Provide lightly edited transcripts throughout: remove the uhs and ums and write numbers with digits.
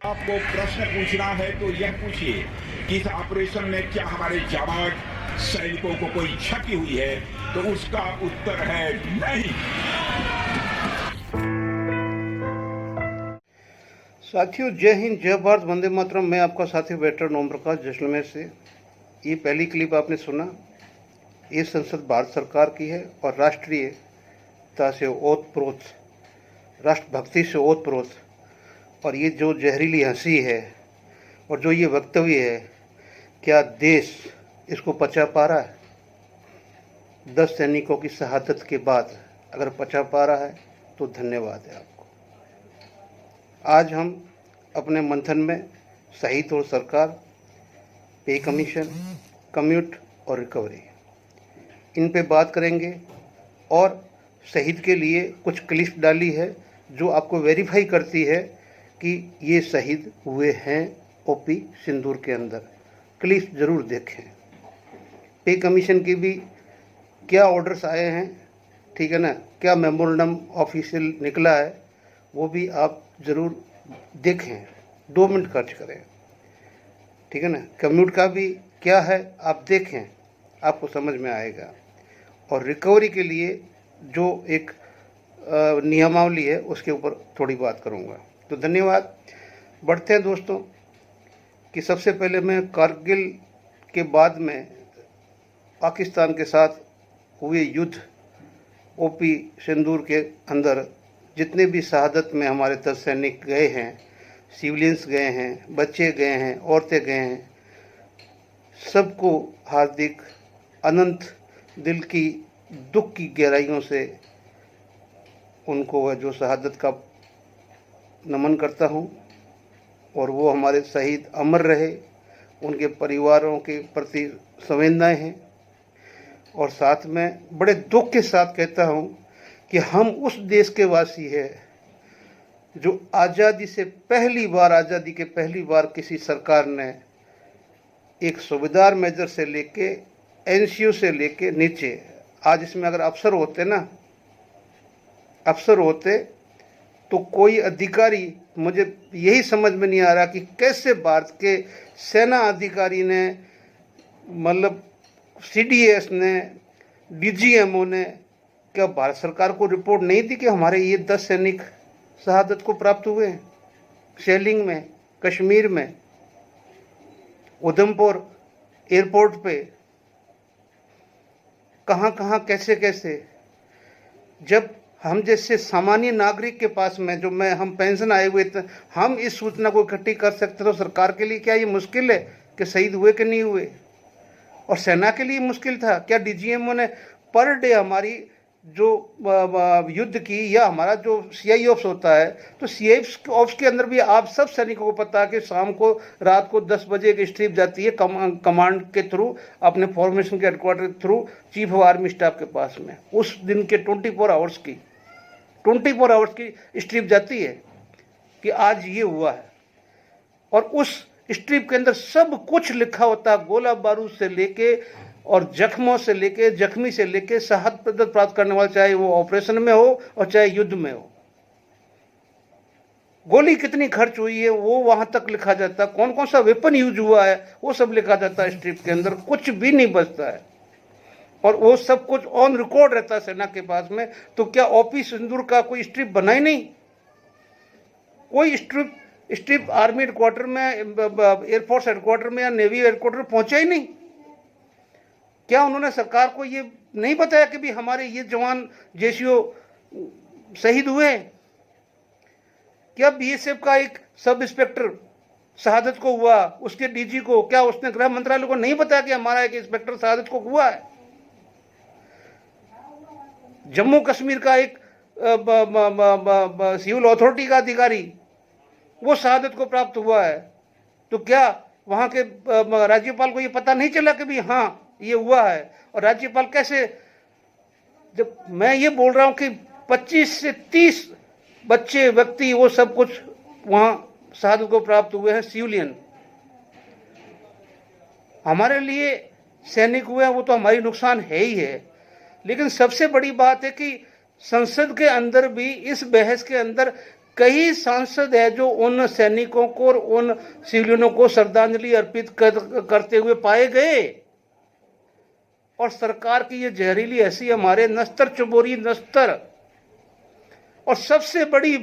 आपको प्रश्न पूछना है तो यह पूछिए कि इस ऑपरेशन में क्या हमारे जाबाज सैनिकों को कोई क्षति हुई है, तो उसका उत्तर है नहीं। साथियों, जय हिंद, जय भारत, वंदे मातरम। मैं आपका साथी वेटरन ओम प्रकाश जैसलमेर से। ये पहली क्लिप आपने सुना, ये संसद भारत सरकार की है और राष्ट्रीयता से ओतप्रोत, राष्ट्रभक्ति से ओतप्रोत, और ये जो जहरीली हंसी है और जो ये वक्तव्य है, क्या देश इसको पचा पा रहा है? 10 सैनिकों की शहादत के बाद अगर पचा पा रहा है तो धन्यवाद है आपको। आज हम अपने मंथन में शहीद और सरकार, पे कमीशन, कम्यूट और रिकवरी, इन पे बात करेंगे। और शहीद के लिए कुछ क्लिप डाली है जो आपको वेरीफाई करती है कि ये शहीद हुए हैं ओपी सिंदूर के अंदर। क्लिप ज़रूर देखें। पे कमीशन की भी क्या ऑर्डर्स आए हैं, ठीक है ना, क्या मेमोरेंडम ऑफिशियल निकला है, वो भी आप ज़रूर देखें। 2 मिनट खर्च करें, ठीक है ना। कम्यूट का भी क्या है आप देखें, आपको समझ में आएगा। और रिकवरी के लिए जो एक नियमावली है उसके ऊपर थोड़ी बात करूंगा। तो धन्यवाद। बढ़ते हैं दोस्तों कि सबसे पहले मैं कारगिल के बाद में पाकिस्तान के साथ हुए युद्ध, ओपी सिंदूर के अंदर जितने भी शहादत में हमारे 10 सैनिक गए हैं, सिविलियंस गए हैं, बच्चे गए हैं, औरतें गए हैं, सबको हार्दिक अनंत दिल की दुख की गहराइयों से उनको जो शहादत का नमन करता हूँ। और वो हमारे शहीद अमर रहे, उनके परिवारों के प्रति संवेदनाएं हैं। और साथ में बड़े दुख के साथ कहता हूँ कि हम उस देश के वासी हैं जो आज़ादी के पहली बार किसी सरकार ने एक सूबेदार मेजर से लेके एनसीयू से लेके नीचे, आज इसमें अगर अफसर होते तो कोई अधिकारी, मुझे यही समझ में नहीं आ रहा कि कैसे भारत के सेना अधिकारी ने, मतलब सीडीएस ने, डीजीएमओ ने, क्या भारत सरकार को रिपोर्ट नहीं दी कि हमारे ये 10 सैनिक शहादत को प्राप्त हुए हैं शेलिंग में, कश्मीर में, उधमपुर एयरपोर्ट पे, कहाँ कहाँ कैसे कैसे। जब हम जैसे सामान्य नागरिक के पास में, जो हम पेंशन आए हुए थे, हम इस सूचना को इकट्ठी कर सकते, तो सरकार के लिए क्या ये मुश्किल है कि शहीद हुए कि नहीं हुए? और सेना के लिए मुश्किल था क्या? डीजीएमओ ने पर डे हमारी जो युद्ध की, या हमारा जो सीआई ऑप्स होता है, तो सीआई ऑप्स के अंदर भी आप सब सैनिकों को पता है कि शाम को, रात को 10 बजे एक स्ट्रिप जाती है कमांड के थ्रू, अपने फॉर्मेशन के हेडक्वार्टर के through chief of army staff के पास में। उस दिन के 24 आवर्स की स्ट्रिप जाती है कि आज ये हुआ है। और उस स्ट्रिप के अंदर सब कुछ लिखा होता है, गोला बारूद से लेके और जख्मों से लेके, जख्मी से लेके शहादत प्राप्त करने वाले, चाहे वो ऑपरेशन में हो और चाहे युद्ध में हो, गोली कितनी खर्च हुई है वो वहां तक लिखा जाता है, कौन कौन सा वेपन यूज हुआ है वो सब लिखा जाता है स्ट्रिप के अंदर, कुछ भी नहीं बचता है। और वो सब कुछ ऑन रिकॉर्ड रहता है सेना के पास में। तो क्या ओपी सिंदूर का कोई स्ट्रिप बना ही नहीं? कोई स्ट्रिप आर्मी हेडक्वार्टर में, एयरफोर्स हेडक्वार्टर में या नेवी हेडक्वार्टर में पहुंचा ही नहीं? क्या उन्होंने सरकार को ये नहीं बताया कि भी हमारे ये जवान जेसीओ शहीद हुए? क्या बीएसएफ का एक सब इंस्पेक्टर शहादत को हुआ, उसके डीजी को, क्या उसने गृह मंत्रालय को नहीं बताया कि हमारा एक इंस्पेक्टर शहादत को हुआ है? जम्मू कश्मीर का एक सिविल अथॉरिटी का अधिकारी, वो शहादत को प्राप्त हुआ है, तो क्या वहां के राज्यपाल को ये पता नहीं चला कि भी हाँ ये हुआ है? और राज्यपाल कैसे, जब मैं ये बोल रहा हूं कि 25 से 30 बच्चे, व्यक्ति, वो सब कुछ वहां शहादत को प्राप्त हुए हैं, सिविलियन। हमारे लिए सैनिक हुए हैं, वो तो हमारी नुकसान है ही है। लेकिन सबसे बड़ी बात है कि संसद के अंदर भी इस बहस के अंदर कई सांसद है जो उन सैनिकों को और उन सिविलियनों को श्रद्धांजलि अर्पित करते हुए पाए गए। और सरकार की ये जहरीली हंसी हमारे नस्तर चुबोरी नस्तर। और सबसे बड़ी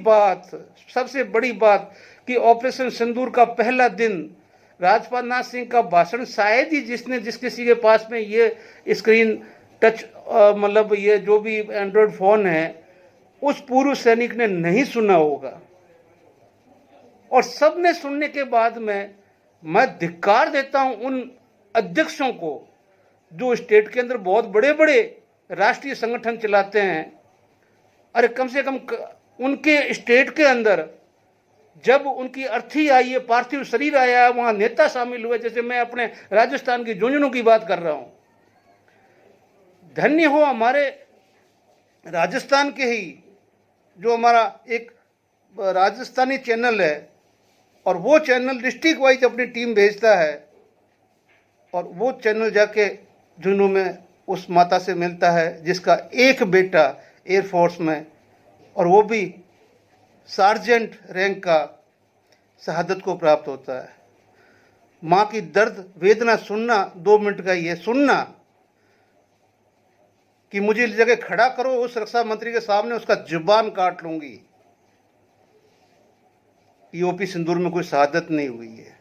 बात कि ऑपरेशन सिंदूर का पहला दिन राजपाल नाथ सिंह का भाषण शायद ही जिस किसी के पास में ये स्क्रीन टच मतलब ये जो भी एंड्रॉयड फोन है उस पूर्व सैनिक ने नहीं सुना होगा। और सबने सुनने के बाद में मैं धिक्कार देता हूं उन अध्यक्षों को जो स्टेट के अंदर बहुत बड़े बड़े राष्ट्रीय संगठन चलाते हैं। अरे कम से कम उनके स्टेट के अंदर जब उनकी अर्थी आई है, पार्थिव शरीर आया, वहां नेता शामिल हुए। जैसे मैं अपने राजस्थान की झुंझुनू की बात कर रहा हूं। धन्य हो हमारे राजस्थान के ही जो हमारा एक राजस्थानी चैनल है और वो चैनल डिस्ट्रिक्ट वाइज अपनी टीम भेजता है और वो चैनल जाके झुंझुनू में उस माता से मिलता है जिसका एक बेटा एयरफोर्स में और वो भी सार्जेंट रैंक का शहादत को प्राप्त होता है। माँ की दर्द वेदना सुनना 2 मिनट का ही है। सुनना कि मुझे इस जगह खड़ा करो उस रक्षा मंत्री के सामने, उसका जुबान काट लूंगी। ईओपी सिंदूर में कोई शहादत नहीं हुई है,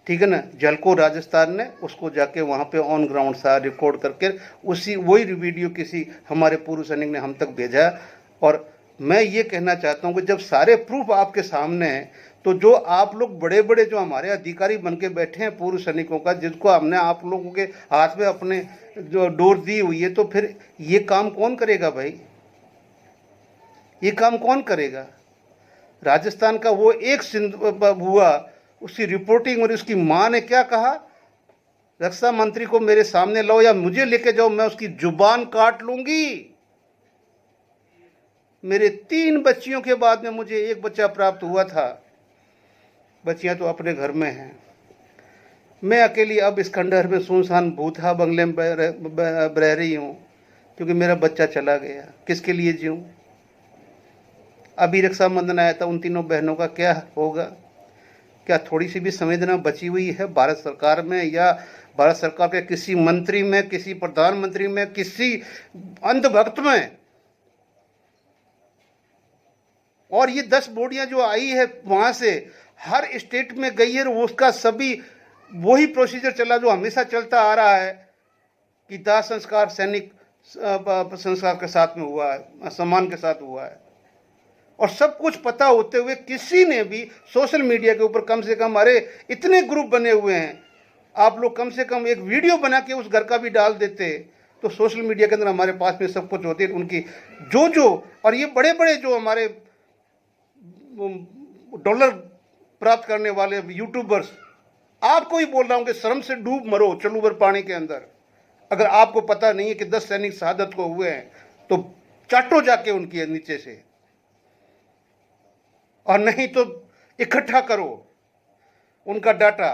ठीक है ना। जलको राजस्थान ने उसको जाके वहां पे ऑन ग्राउंड सा रिकॉर्ड करके वही वीडियो किसी हमारे पूर्व सैनिक ने हम तक भेजा। और मैं ये कहना चाहता हूं कि जब सारे प्रूफ आपके सामने हैं तो जो आप लोग बड़े बड़े जो हमारे अधिकारी बन के बैठे हैं पूर्व सैनिकों का, जिसको हमने आप लोगों के हाथ में अपने जो डोर दी हुई है, तो फिर ये काम कौन करेगा भाई? ये काम कौन करेगा? राजस्थान का वो एक हुआ, उसकी रिपोर्टिंग और उसकी माँ ने क्या कहा, रक्षा मंत्री को मेरे सामने लाओ या मुझे लेके जाओ, मैं उसकी जुबान काट लूंगी। मेरे 3 बच्चियों के बाद में मुझे एक बच्चा प्राप्त हुआ था। बच्चियां तो अपने घर में हैं। मैं अकेली अब इस खंडहर में सुनसान भूतहा बंगले में रह रही हूँ क्योंकि मेरा बच्चा चला गया। किसके लिए जीऊँ? अभी रक्षाबंधन आया था, उन तीनों बहनों का क्या होगा? क्या थोड़ी सी भी संवेदना बची हुई है भारत सरकार में, या भारत सरकार के किसी मंत्री में, किसी प्रधानमंत्री में, किसी अंधभक्त में? और ये 10 बोडियां जो आई है वहां से हर स्टेट में गई है, उसका सभी वही प्रोसीजर चला जो हमेशा चलता आ रहा है कि दाह संस्कार सैनिक संस्कार के साथ में हुआ है, सम्मान के साथ हुआ है। और सब कुछ पता होते हुए किसी ने भी सोशल मीडिया के ऊपर, कम से कम अरे इतने ग्रुप बने हुए हैं, आप लोग कम से कम एक वीडियो बना के उस घर का भी डाल देते तो सोशल मीडिया के अंदर हमारे पास में सब कुछ होती है उनकी जो और ये बड़े बड़े जो हमारे डॉलर प्राप्त करने वाले यूट्यूबर्स, आपको ही बोल रहा हूं कि शर्म से डूब मरो चलू भर पानी के अंदर। अगर आपको पता नहीं है कि 10 सैनिक शहादत को हुए हैं तो चाटो जाके उनकी नीचे से, और नहीं तो इकट्ठा करो उनका डाटा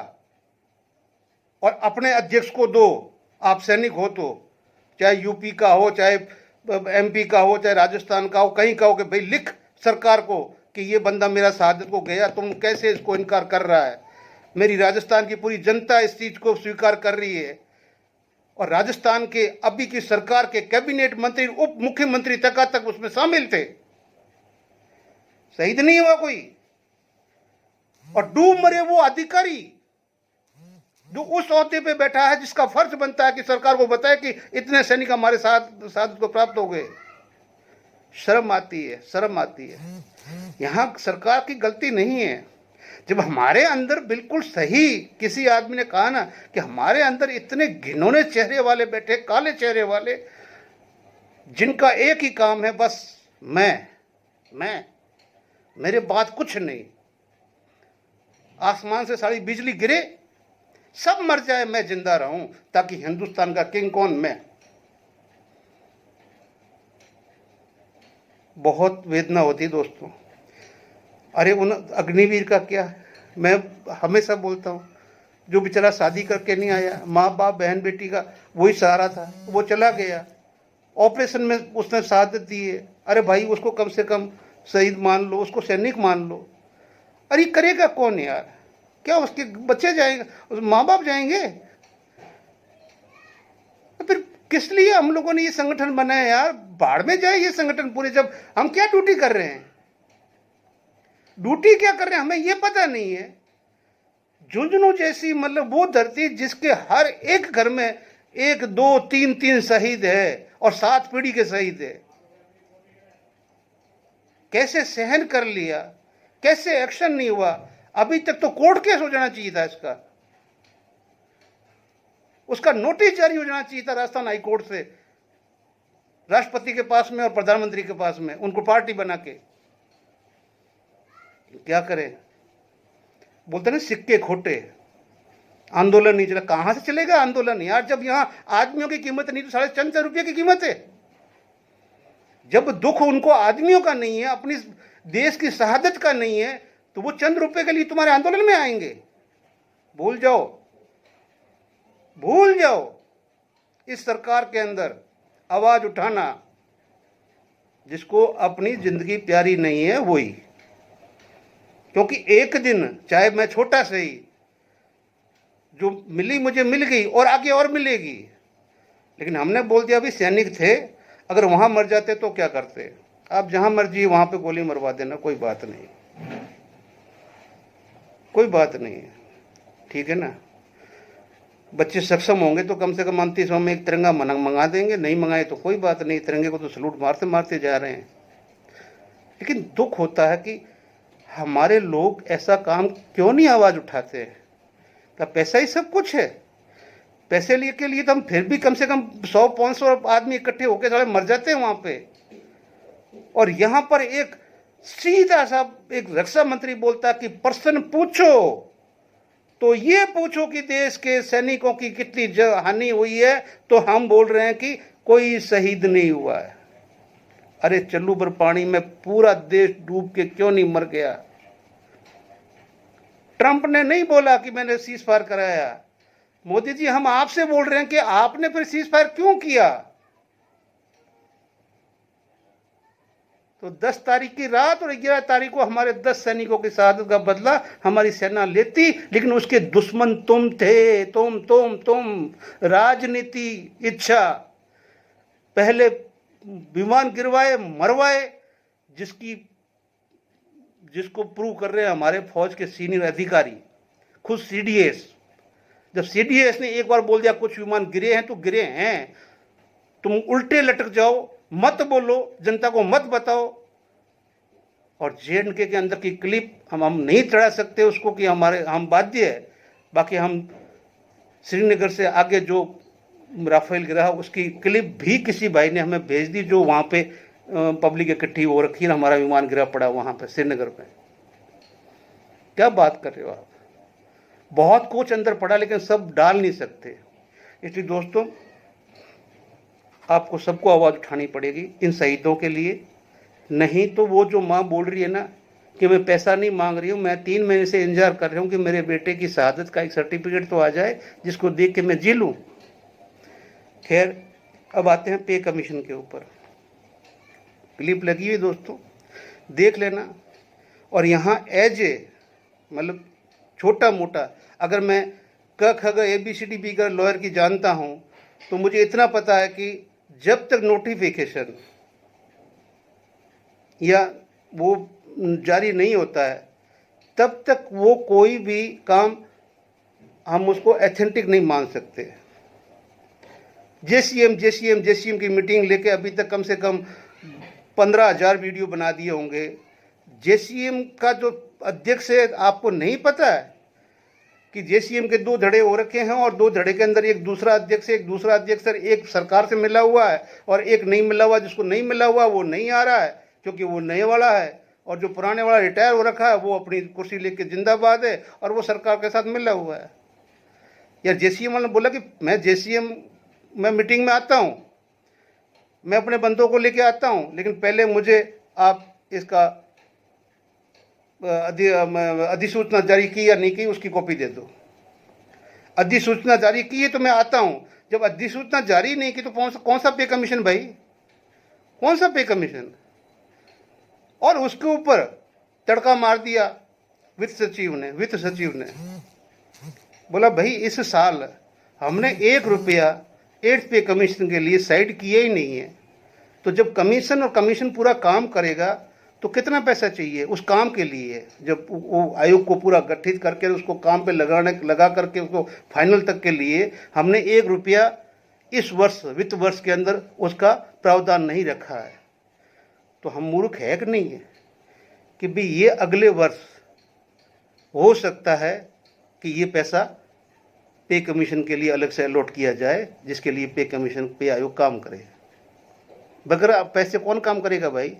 और अपने अध्यक्ष को दो। आप सैनिक हो तो, चाहे यूपी का हो, चाहे एमपी का हो, चाहे राजस्थान का हो, कहीं का हो, कि भाई लिख सरकार को कि ये बंदा मेरा शहादत को गया, तुम कैसे इसको इनकार कर रहा है? मेरी राजस्थान की पूरी जनता इस चीज को स्वीकार कर रही है और राजस्थान के अभी की सरकार के कैबिनेट मंत्री, उप मुख्यमंत्री तक उसमें शामिल थे। शहीद नहीं हुआ कोई, और डूब मरे वो अधिकारी जो उस ओहदे पे बैठा है, जिसका फर्ज बनता है कि सरकार को बताए कि इतने सैनिक हमारे साथ शहादत को प्राप्त हो गए। शर्म आती है, शर्म आती है। यहां सरकार की गलती नहीं है। जब हमारे अंदर बिल्कुल सही, किसी आदमी ने कहा ना कि हमारे अंदर इतने घिनौने चेहरे वाले बैठे, काले चेहरे वाले, जिनका एक ही काम है बस मैं मेरे बात कुछ नहीं, आसमान से सारी बिजली गिरे, सब मर जाए, मैं जिंदा रहूं, ताकि हिंदुस्तान का किंग कौन? मैं। बहुत वेदना होती दोस्तों। अरे उन अग्निवीर का क्या? मैं हमेशा बोलता हूँ, जो बेचारा शादी करके नहीं आया, माँ बाप बहन बेटी का वही सहारा था, वो चला गया, ऑपरेशन में उसने शहादत दी है। अरे भाई उसको कम से कम शहीद मान लो, उसको सैनिक मान लो। अरे करेगा कौन यार? क्या उसके बच्चे जाएंगे, उस माँ बाप जाएंगे? तो फिर किस लिए हम लोगों ने ये संगठन बनाया यार? बाढ़ में जाए ये संगठन पूरे, जब हम क्या ड्यूटी कर रहे हैं? ड्यूटी क्या कर रहे हैं हमें ये पता नहीं है। झुंझुनू जैसी मतलब वो धरती जिसके हर एक घर में 1 2 3 3 शहीद है और 7 पीढ़ी के शहीद है, कैसे सहन कर लिया? कैसे एक्शन नहीं हुआ? अभी तक तो कोर्ट केस हो जाना चाहिए था इसका, उसका नोटिस जारी हो जाना चाहिए था राजस्थान हाई कोर्ट से राष्ट्रपति के पास में और प्रधानमंत्री के पास में, उनको पार्टी बना के। क्या करें? बोलते ना सिक्के खोटे, आंदोलन नहीं चला। कहां से चलेगा आंदोलन यार, जब यहां आदमियों की कीमत नहीं तो साढ़े चंद रुपये की कीमत है। जब दुख उनको आदमियों का नहीं है, अपनी देश की शहादत का नहीं है, तो वो चंद रुपए के लिए तुम्हारे आंदोलन में आएंगे? भूल जाओ, भूल जाओ। इस सरकार के अंदर आवाज उठाना, जिसको अपनी जिंदगी प्यारी नहीं है वही, क्योंकि एक दिन चाहे मैं छोटा से ही, जो मिली मुझे मिल गई और आगे और मिलेगी, लेकिन हमने बोल दिया अभी सैनिक थे, अगर वहां मर जाते तो क्या करते? आप जहां मर्जी वहां पे गोली मरवा देना, कोई बात नहीं, कोई बात नहीं है, ठीक है ना। बच्चे सक्षम होंगे तो कम से कम 29 में एक तिरंगा मंगा देंगे, नहीं मंगाए तो कोई बात नहीं, तिरंगे को तो सलूट मारते मारते जा रहे हैं। लेकिन दुख होता है कि हमारे लोग ऐसा काम क्यों नहीं आवाज उठाते? क्या पैसा ही सब कुछ है? पैसे लिए के लिए तो हम फिर भी कम से कम 100-500 आदमी इकट्ठे होकर सारे मर जाते हैं वहां पे। और यहां पर एक सीधा सा एक रक्षा मंत्री बोलता कि प्रश्न पूछो, तो ये पूछो कि देश के सैनिकों की कितनी हानि हुई है, तो हम बोल रहे हैं कि कोई शहीद नहीं हुआ है। अरे चल्लू पर पानी में पूरा देश डूब के क्यों नहीं मर गया? ट्रंप ने नहीं बोला कि मैंने सीज फायर कराया। मोदी जी, हम आपसे बोल रहे हैं कि आपने फिर सीज फायर क्यों किया? तो 10 तारीख की रात और 11 तारीख को हमारे 10 सैनिकों की शहादत का बदला हमारी सेना लेती, लेकिन उसके दुश्मन तुम थे, तुम राजनीति इच्छा, पहले विमान गिरवाए मरवाए, जिसको प्रूव कर रहे हैं हमारे फौज के सीनियर अधिकारी, खुद सीडीएस। जब सीडीएस ने एक बार बोल दिया कुछ विमान गिरे हैं तो गिरे हैं, तुम उल्टे लटक जाओ, मत बोलो, जनता को मत बताओ। और जेएनके के अंदर की क्लिप हम नहीं चढ़ा सकते उसको कि हम बाध्य है। बाकी हम श्रीनगर से आगे जो राफेल गिरा उसकी क्लिप भी किसी भाई ने हमें भेज दी, जो वहां पे पब्लिक इकट्ठी हो रखी है, हमारा विमान गिरा पड़ा वहां पे श्रीनगर पे। क्या बात कर रहे हो आप? बहुत कुछ अंदर पड़ा, लेकिन सब डाल नहीं सकते। इसलिए दोस्तों, आपको सबको आवाज उठानी पड़ेगी इन शहीदों के लिए। नहीं तो वो जो माँ बोल रही है ना कि मैं पैसा नहीं मांग रही हूँ, मैं 3 महीने से इंतजार कर रही हूँ कि मेरे बेटे की शहादत का एक सर्टिफिकेट तो आ जाए जिसको देख के मैं जी लूँ। खैर, अब आते हैं पे कमीशन के ऊपर। क्लिप लगी हुई दोस्तों, देख लेना। और यहाँ एज ए मतलब छोटा मोटा, अगर मैं क ख ग ABCD बिगर लॉयर की जानता हूँ, तो मुझे इतना पता है कि जब तक नोटिफिकेशन या वो जारी नहीं होता है, तब तक वो कोई भी काम हम उसको ऑथेंटिक नहीं मान सकते। जेसीएम की मीटिंग लेके अभी तक कम से कम 15,000 वीडियो बना दिए होंगे। जेसीएम का जो अध्यक्ष है, आपको नहीं पता है कि जेसीएम के 2 धड़े हो रखे हैं और 2 धड़े के अंदर एक दूसरा अध्यक्ष एक सरकार से मिला हुआ है और एक नहीं मिला हुआ। जिसको नहीं मिला हुआ वो नहीं आ रहा है क्योंकि वो नए वाला है, और जो पुराने वाला रिटायर हो रखा है वो अपनी कुर्सी लेके जिंदाबाद है और वो सरकार के साथ मिला हुआ है। यार, जेसीएम वाले ने बोला कि मैं जेसीएम में मीटिंग में आता हूँ, मैं अपने बंदों को लेके आता हूँ, लेकिन पहले मुझे आप इसका अधिसूचना जारी की या नहीं की उसकी कॉपी दे दो। अधिसूचना जारी की है तो मैं आता हूं। जब अधिसूचना जारी नहीं की तो कौन सा पे कमीशन भाई? कौन सा पे कमीशन? और उसके ऊपर तड़का मार दिया वित्त सचिव ने बोला भाई इस साल हमने 1 रुपया 8th पे कमीशन के लिए साइड किया ही नहीं है, तो जब कमीशन पूरा काम करेगा तो कितना पैसा चाहिए उस काम के लिए। जब वो आयोग को पूरा गठित करके उसको काम पे लगा करके उसको फाइनल तक के लिए हमने 1 रुपया इस वर्ष वित्त वर्ष के अंदर उसका प्रावधान नहीं रखा है, तो हम मूर्ख है कि नहीं है कि भाई ये अगले वर्ष हो सकता है कि ये पैसा पे कमीशन के लिए अलग से अलॉट किया जाए, जिसके लिए पे आयोग काम करे। बगैर पैसे कौन काम करेगा भाई?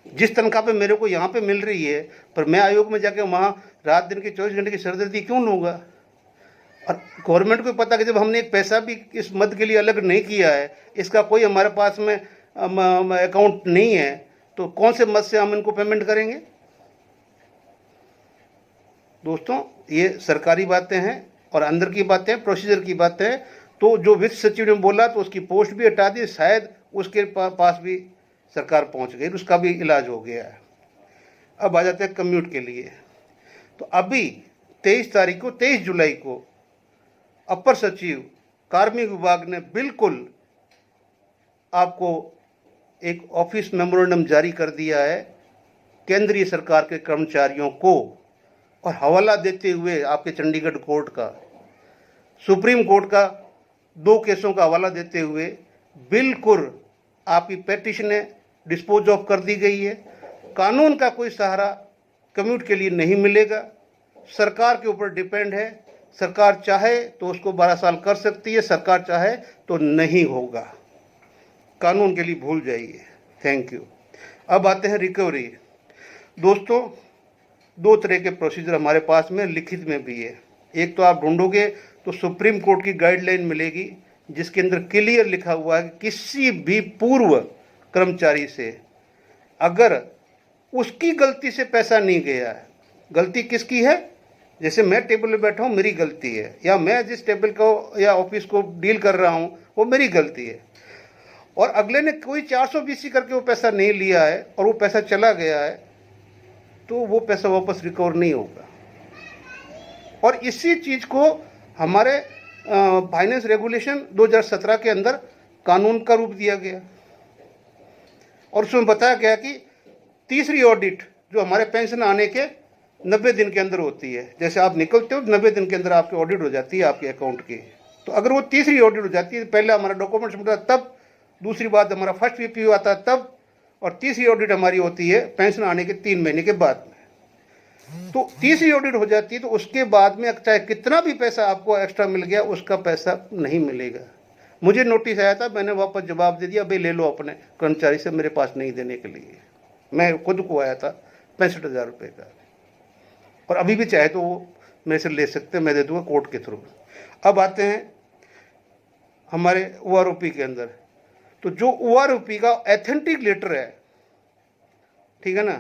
जिस तनख्वाह पे मेरे को यहाँ पे मिल रही है, पर मैं आयोग में जाके वहाँ रात दिन के 24 घंटे की सरदर्दी क्यों लूँगा? और गवर्नमेंट को पता कि जब हमने एक पैसा भी इस मद के लिए अलग नहीं किया है, इसका कोई हमारे पास में अकाउंट नहीं है, तो कौन से मद से हम इनको पेमेंट करेंगे? दोस्तों, ये सरकारी बातें हैं और अंदर की बातें, प्रोसीजर की बातें हैं। तो जो वित्त सचिव ने बोला तो उसकी पोस्ट भी हटा दी, शायद उसके पास भी सरकार पहुंच गई, उसका भी इलाज हो गया है। अब आ जाते हैं कम्यूट के लिए। तो अभी 23 जुलाई को अपर सचिव कार्मिक विभाग ने बिल्कुल आपको एक ऑफिस मेमोरेंडम जारी कर दिया है केंद्रीय सरकार के कर्मचारियों को, और हवाला देते हुए आपके चंडीगढ़ कोर्ट का, सुप्रीम कोर्ट का 2 केसों का हवाला देते हुए बिल्कुल आपकी पेटिशनें डिस्पोज ऑफ कर दी गई है। कानून का कोई सहारा कम्यूट के लिए नहीं मिलेगा, सरकार के ऊपर डिपेंड है। सरकार चाहे तो उसको 12 साल कर सकती है, सरकार चाहे तो नहीं होगा। कानून के लिए भूल जाइए। Thank you. अब आते हैं रिकवरी। दोस्तों, 2 तरह के प्रोसीजर हमारे पास में लिखित में भी है। एक तो आप ढूंढोगे तो सुप्रीम कोर्ट की गाइडलाइन मिलेगी, जिसके अंदर क्लियर लिखा हुआ है कि किसी भी पूर्व कर्मचारी से अगर उसकी गलती से पैसा नहीं गया है, गलती किसकी है? जैसे मैं टेबल पे बैठा हूँ, मेरी गलती है, या मैं जिस टेबल को या ऑफिस को डील कर रहा हूँ वो मेरी गलती है, और अगले ने कोई 420 करके वो पैसा नहीं लिया है और वो पैसा चला गया है, तो वो पैसा वापस रिकवर नहीं होगा। और इसी चीज़ को हमारे फाइनेंस रेगुलेशन 2017 के अंदर कानून का रूप दिया गया, और उसमें बताया गया कि तीसरी ऑडिट जो हमारे पेंशन आने के 90 दिन के अंदर होती है, जैसे आप निकलते हो 90 दिन के अंदर आपकी ऑडिट हो जाती है आपके अकाउंट की। तो अगर वो तीसरी ऑडिट हो जाती है, पहले हमारा डॉक्यूमेंट मिलता तब, दूसरी बात हमारा फर्स्ट पीपीओ आता तब, और तीसरी ऑडिट हमारी होती है पेंशन आने के 3 महीने के बाद में। तो तीसरी ऑडिट हो जाती है तो उसके बाद में चाहे कितना भी पैसा आपको एक्स्ट्रा मिल गया, उसका पैसा नहीं मिलेगा। मुझे नोटिस आया था, मैंने वापस जवाब दे दिया, भाई ले लो अपने कर्मचारी से, मेरे पास नहीं देने के लिए। मैं खुद को आया था 65,000 रुपये का, और अभी भी चाहे तो वो मेरे से ले सकते हैं, मैं दे दूंगा कोर्ट के थ्रू। अब आते हैं हमारे OROP के अंदर। तो जो OROP का ऑथेंटिक लेटर है, ठीक है ना,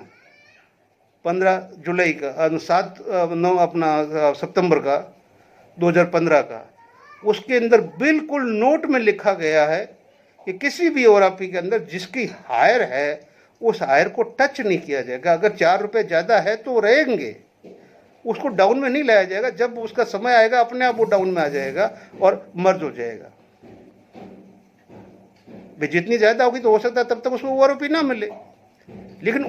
15 जुलाई का 7-9 अपना सितंबर का 2015 का, उसके अंदर बिल्कुल नोट में लिखा गया है कि किसी भी OROP के अंदर जिसकी हायर है उस हायर को टच नहीं किया जाएगा। अगर 4 रुपये ज़्यादा है तो रहेंगे, उसको डाउन में नहीं लाया जाएगा। जब उसका समय आएगा अपने आप वो डाउन में आ जाएगा और मर्ज हो जाएगा। भाई जितनी ज़्यादा होगी तो हो सकता है तब तक उसको OROP ना मिले, लेकिन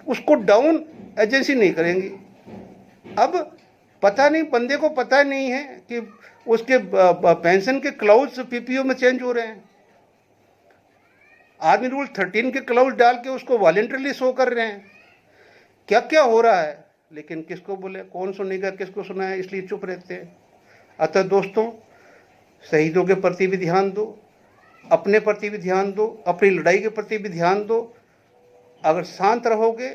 उसको डाउन एजेंसी नहीं करेंगी। अब पता नहीं, बंदे को पता नहीं है कि उसके पेंशन के क्लाउज पीपीओ में चेंज हो रहे हैं। आर्मी रूल 13 के क्लाउज डाल के उसको वॉलंटरली शो कर रहे हैं। क्या क्या हो रहा है, लेकिन किसको बोले, कौन सुनेगा, किसको सुनाए, इसलिए चुप रहते हैं। अतः दोस्तों, शहीदों के प्रति भी ध्यान दो, अपने प्रति भी ध्यान दो, अपनी लड़ाई के प्रति भी ध्यान दो। अगर शांत रहोगे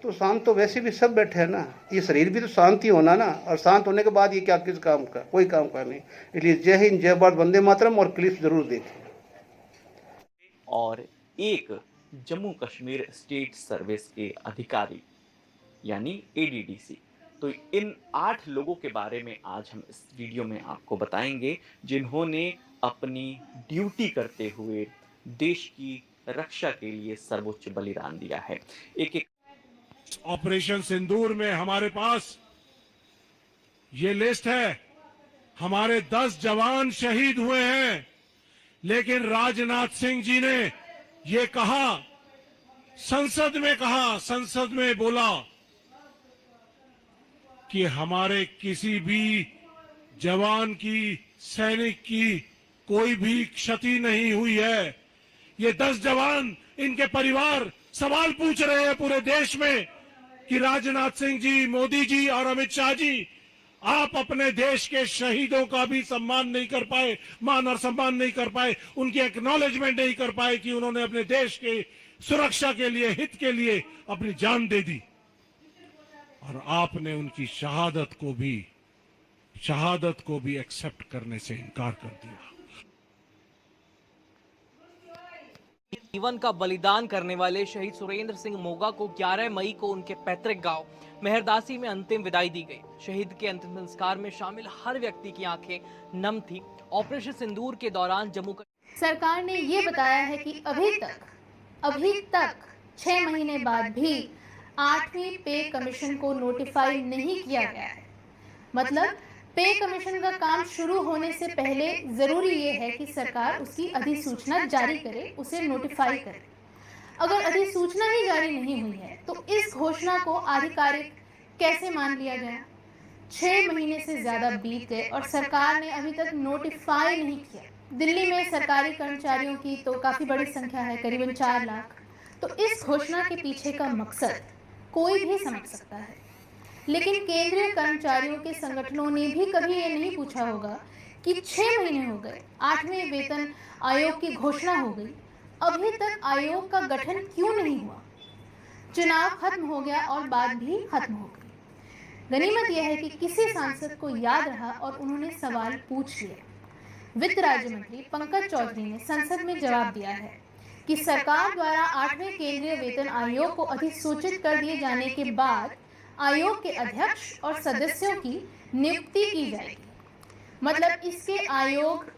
तो शांत तो वैसे भी सब बैठे हैं ना, ये शरीर भी तो शांत ही होना ना, और शांत होने के बाद ये क्या किस काम का, कोई काम का नहीं। इसलिए जय हिंद, जय भारत, वंदे मातरम, और क्लिप जरूर देखें। और एक जम्मू कश्मीर स्टेट सर्विस के अधिकारी यानी ADDC। तो इन 8 लोगों के बारे में आज हम इस वीडियो में आपको बताएंगे, जिन्होंने अपनी ड्यूटी करते हुए देश की रक्षा के लिए सर्वोच्च बलिदान दिया है। एक ऑपरेशन सिंदूर में हमारे पास ये लिस्ट है। हमारे 10 जवान शहीद हुए हैं, लेकिन राजनाथ सिंह जी ने ये कहा, संसद में बोला कि हमारे किसी भी जवान की, सैनिक की कोई भी क्षति नहीं हुई है। ये 10 जवान, इनके परिवार सवाल पूछ रहे हैं पूरे देश में कि राजनाथ सिंह जी, मोदी जी और अमित शाह जी, आप अपने देश के शहीदों का भी सम्मान नहीं कर पाए, मान और सम्मान नहीं कर पाए, उनकी एक्नॉलेजमेंट नहीं कर पाए कि उन्होंने अपने देश के सुरक्षा के लिए, हित के लिए अपनी जान दे दी। और आपने उनकी शहादत को भी एक्सेप्ट करने से इनकार कर दिया। जीवन का बलिदान करने वाले शहीद सुरेंद्र सिंह मोगा को 11 मई को उनके पैतृक गांव मेहरदासी में अंतिम विदाई दी गई। शहीद के अंतिम संस्कार में शामिल हर व्यक्ति की आंखें नम थी। ऑपरेशन सिंदूर के दौरान जम्मू सरकार ने ये बताया है कि अभी तक 6 महीने बाद भी 8वीं पे कमीशन को नोटिफाई नहीं किया गया है। मतलब पे कमीशन का काम शुरू होने से पहले जरूरी ये है कि सरकार उसकी अधिसूचना जारी करे, उसे नोटिफाई करे। अगर अधिसूचना ही जारी नहीं हुई है तो इस घोषणा को आधिकारिक कैसे मान लिया गया? 6 महीने से ज्यादा बीत गए और सरकार ने अभी तक नोटिफाई नहीं किया। दिल्ली में सरकारी कर्मचारियों की तो काफी बड़ी संख्या है, करीबन 4 लाख। तो इस घोषणा के पीछे का मकसद कोई भी समझ सकता है, लेकिन केंद्रीय कर्मचारियों के संगठनों ने भी कभी ये नहीं पूछा होगा कि 6 महीने हो गए, 8वें वेतन आयोग की घोषणा हो गई, अभी तक आयोग का गठन क्यों नहीं हुआ? चुनाव खत्म हो गया और बात भी खत्म हो गई। गनीमत यह है कि किसी सांसद को याद रहा और उन्होंने सवाल पूछ लिया। वित्त राज्य मंत्री पंकज चौधरी ने संसद में जवाब दिया है कि सरकार द्वारा 8वें केंद्रीय वेतन आयोग को अधिसूचित कर दिए जाने के बाद आयोग के अध्यक्ष और सदस्यों की नियुक्ति की जाएगी। मतलब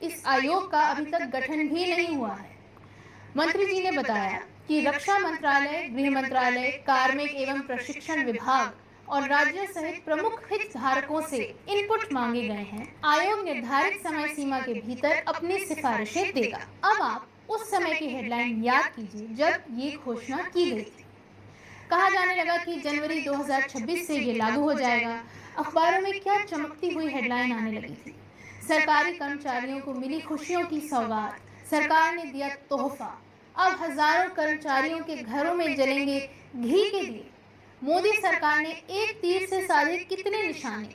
इस आयोग का अभी तक गठन भी नहीं हुआ है। मंत्री जी ने बताया कि रक्षा मंत्रालय, गृह मंत्रालय, कार्मिक एवं प्रशिक्षण विभाग और राज्य सहित प्रमुख हितधारकों से इनपुट मांगे गए हैं। आयोग निर्धारित समय सीमा के भीतर अपनी सिफारिशें देगा। अब आप उस समय की हेडलाइन याद कीजिए जब ये घोषणा की गई थी। कहा जाने लगा कि जनवरी 2026 से ये लागू हो जाएगा। अखबारों में क्या चमकती हुई हेडलाइन आने लगी थी। सरकारी कर्मचारियों को मिली खुशियों की सौगात, सरकार ने दिया तोहफा। अब हजारों कर्मचारियों के घरों में जलेंगे घी के दिए। मोदी सरकार ने एक तीर से साधे कितने निशाने।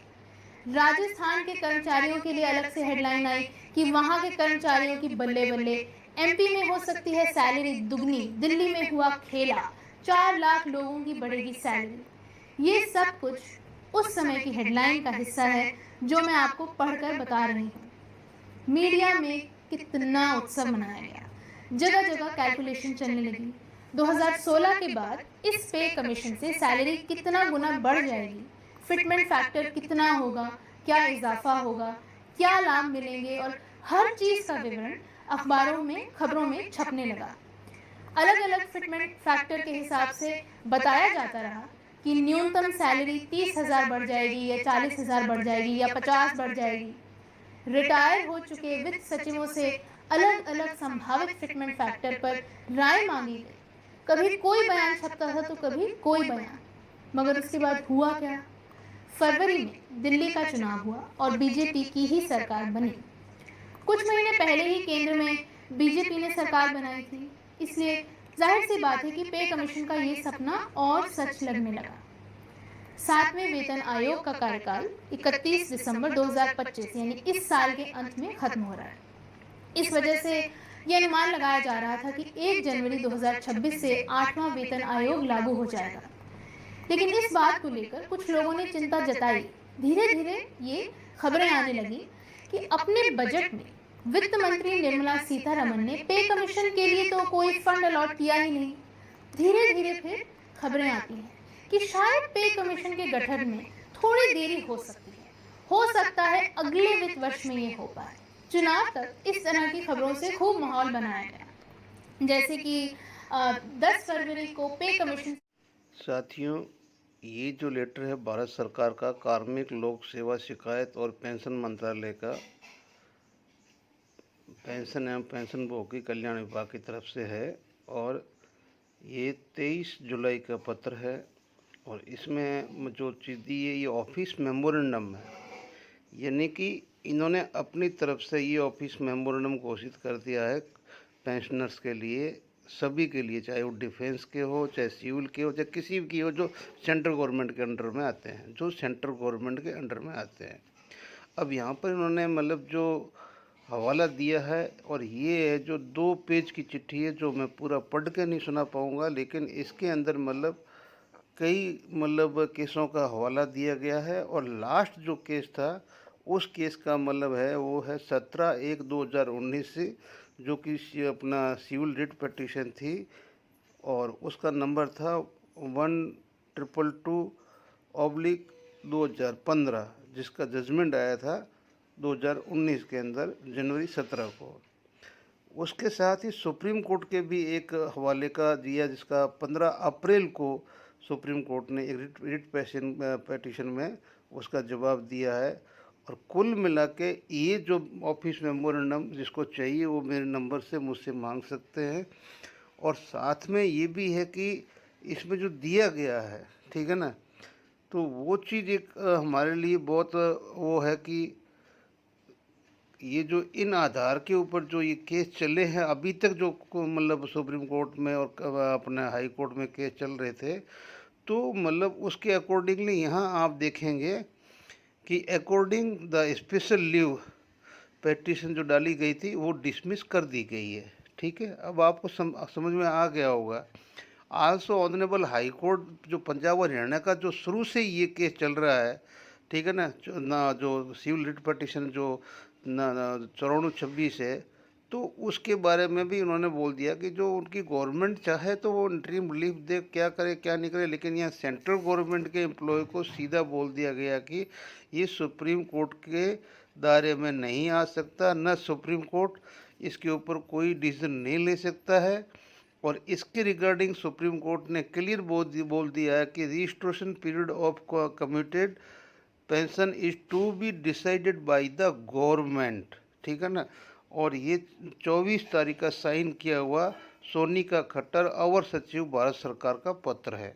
राजस्थान के कर्मचारियों के लिए अलग से हेडलाइन आई कि वहां के कर्मचारियों की बल्ले बल्ले, एमपी में हो सकती है सैलरी दुगनी, दिल्ली में हुआ खेला, 4 लाख लोगों की बढ़ेगी सैलरी। ये सब कुछ उस समय की हेडलाइन का हिस्सा है जो मैं आपको पढ़कर बता रही हूँ। मीडिया में कितना उत्सव मनाया गया, जगह जगह कैलकुलेशन चलने लगी। 2016 के बाद इस पे कमीशन से सैलरी कितना गुना बढ़ जाएगी, फिटमेंट फैक्टर कितना होगा, क्या इजाफा होगा, क्या लाभ मिलेंगे और हर चीज का विवरण अखबारों में, खबरों में छपने लगा। अलग अलग फिटमेंट फैक्टर के हिसाब से बताया जाता रहा कि न्यूनतम सैलरी 30,000 बढ़ जाएगी या 40,000 बढ़ जाएगी या 50 बढ़ जाएगी। रिटायर हो चुके वित्त सचिवों से अलग अलग संभावित फिटमेंट फैक्टर पर राय मांगी गई। कभी कोई बयान छपता था तो कभी कोई बयान। मगर उसके बाद हुआ क्या? फरवरी में दिल्ली का चुनाव हुआ और बीजेपी की ही सरकार बनी। कुछ महीने पहले ही केंद्र में बीजेपी ने सरकार बनाई थी, इसलिए जाहिर सी बात है कि पे कमीशन का ये सपना और सच लगने लगा। 7वें वेतन आयोग का कार्यकाल 31 दिसंबर 2025 यानी इस साल के अंत में खत्म हो रहा है। इस वजह से यह अनुमान लगाया जा रहा था कि 1 जनवरी 2026 से 8वां वेतन आयोग लागू हो जाएगा। लेकिन इस बात को लेकर कुछ लोगों ने चिंता जताई। धीरे धीरे ये खबरें आने लगी कि अपने बजट में वित्त मंत्री निर्मला सीतारमण ने पे कमीशन के लिए तो कोई फंड अलॉट किया ही नहीं। धीरे धीरे फिर खबरें आती हैं कि शायद पे कमीशन के गठन में थोड़ी देरी हो सकती है, हो सकता है अगले वित्त वर्ष में ये हो पाए। चुनाव तक इस तरह की खबरों से खूब माहौल बनाया गया। जैसे कि 10 फरवरी को पे कमीशन साथियों, ये जो लेटर है भारत सरकार का कार्मिक लोक सेवा शिकायत और पेंशन मंत्रालय का पेंशन एवं पेंशनभोगी कल्याण विभाग की तरफ से है और ये 23 जुलाई का पत्र है और इसमें जो चीज़ दी है ये ऑफिस मेमोरेंडम है, यानी कि इन्होंने अपनी तरफ से ये ऑफिस मेमोरेंडम घोषित कर दिया है पेंशनर्स के लिए, सभी के लिए, चाहे वो डिफेंस के हो, चाहे सिविल के हो, चाहे किसी की हो जो सेंट्रल गवर्नमेंट के अंडर में आते हैं, अब यहाँ पर इन्होंने मतलब जो हवाला दिया है और ये है जो 2 पेज की चिट्ठी है जो मैं पूरा पढ़ के नहीं सुना पाऊँगा, लेकिन इसके अंदर मतलब कई केसों का हवाला दिया गया है और लास्ट जो केस था उस केस का है वो है 17/1/2019 से, जो कि अपना सिविल रिट पिटीशन थी और उसका नंबर था 1222/2015, जिसका जजमेंट आया था 2019 के अंदर जनवरी 17 को। उसके साथ ही सुप्रीम कोर्ट के भी एक हवाले का दिया जिसका 15 अप्रैल को सुप्रीम कोर्ट ने एक रिट पिटीशन में उसका जवाब दिया है। और कुल मिला के ये जो ऑफिस मेमोरेंडम जिसको चाहिए वो मेरे नंबर से मुझसे मांग सकते हैं। और साथ में ये भी है कि इसमें जो दिया गया है, ठीक है ना, तो वो चीज़ एक हमारे लिए बहुत वो है कि ये जो इन आधार के ऊपर जो ये केस चले हैं अभी तक, जो सुप्रीम कोर्ट में और अपने हाई कोर्ट में केस चल रहे थे, तो उसके अकॉर्डिंगली यहाँ आप देखेंगे कि according the special leave petition जो डाली गई थी वो डिसमिस कर दी गई है, ठीक है। अब आपको समझ में आ गया होगा। आल्सो ऑनरेबल हाई कोर्ट जो पंजाब और हरियाणा का जो शुरू से ये केस चल रहा है, ठीक है ना, जो सिविल रिट पिटीशन जो 9426 है, तो उसके बारे में भी उन्होंने बोल दिया कि जो उनकी गवर्नमेंट चाहे तो वो इंटरिम रिलीफ दे, क्या करे क्या नहीं करे, लेकिन यहाँ सेंट्रल गवर्नमेंट के एम्प्लॉय को सीधा बोल दिया गया कि ये सुप्रीम कोर्ट के दायरे में नहीं आ सकता, न सुप्रीम कोर्ट इसके ऊपर कोई डिसीजन नहीं ले सकता है। और इसके रिगार्डिंग सुप्रीम कोर्ट ने क्लियर बोल दिया है कि registration period of commuted pension is to be decided by the government, ठीक है ना। और ये 24 तारीख का साइन किया हुआ सोनिका खट्टर अवर सचिव भारत सरकार का पत्र है।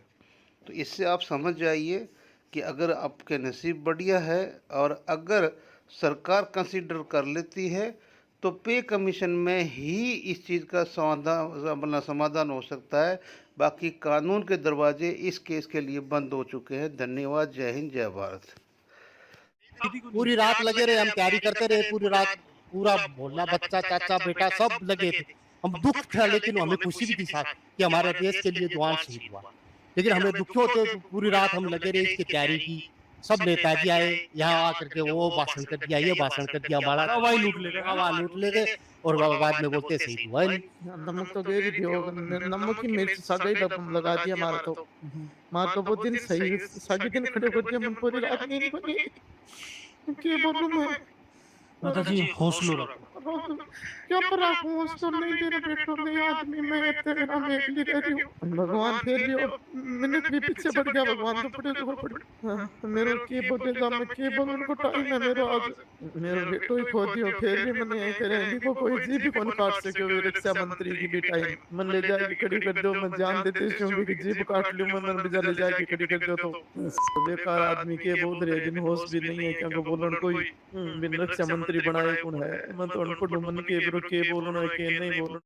तो इससे आप समझ जाइए कि अगर आपके नसीब बढ़िया है और अगर सरकार कंसीडर कर लेती है तो पे कमीशन में ही इस चीज़ का समाधान हो सकता है। बाकी कानून के दरवाजे इस केस के लिए बंद हो चुके हैं। धन्यवाद। जय हिंद, जय भारत। पूरी रात लगे रहे, हम तैयारी करते रहे पूरी रात, पूरा मोहल्ला, बच्चा, चाचा, बेटा सब लगे थे। हम दुख था लेकिन हमें खुशी भी थी साथ कि हमारे देश के लिए जवान शहीद हुआ, लेकिन हमें दुख होते पूरी रात हम लगे रहे इसकी तैयारी की। सब नेताजी आए यहाँ आकर के वो भाषण कर दिया, ये भाषण कर दिया, हमारा हवा लूट ले गए और बाद में बोलते शहीद हुआ नहीं। नमक तो दे दी नमक की मिर्च सगाई लगा दिया मार तो वो दिन सही सही दिन खड़े हो गए, मन पूरी रात नहीं बनी। क्या बोलूं मैं माता जी, हौसला रखो। क्या पर हौसला नहीं दे रहे बेटो, नहीं आदमी मैं तेरे नाम एक ली रह रही हूँ। भगवान फिर भी मिनट भी पीछे बढ़ गया, भगवान तो पड़े तो पड़े। मेरे के बोलेगा मैं के बोलूं, उनको टाइम है मेरा, आज मेरे बेटो ही खो दियो, फिर भी मैंने तेरे को कोई जी भी कौन काट सके। रक्षा मंत्री की भी टाइम मन ले जाके खड़ी कर दो, मैं जान देते हूँ कि जीभ काट लूं, मन बिजा ले जाके खड़ी कर दो। तो बेकार आदमी के बोल रहे दिन होश भी नहीं है, क्या बोलन कोई बिन रक्षा मंत्री बनाए कौन है। मैं तो उनको मन के बोलना के नहीं बोलना।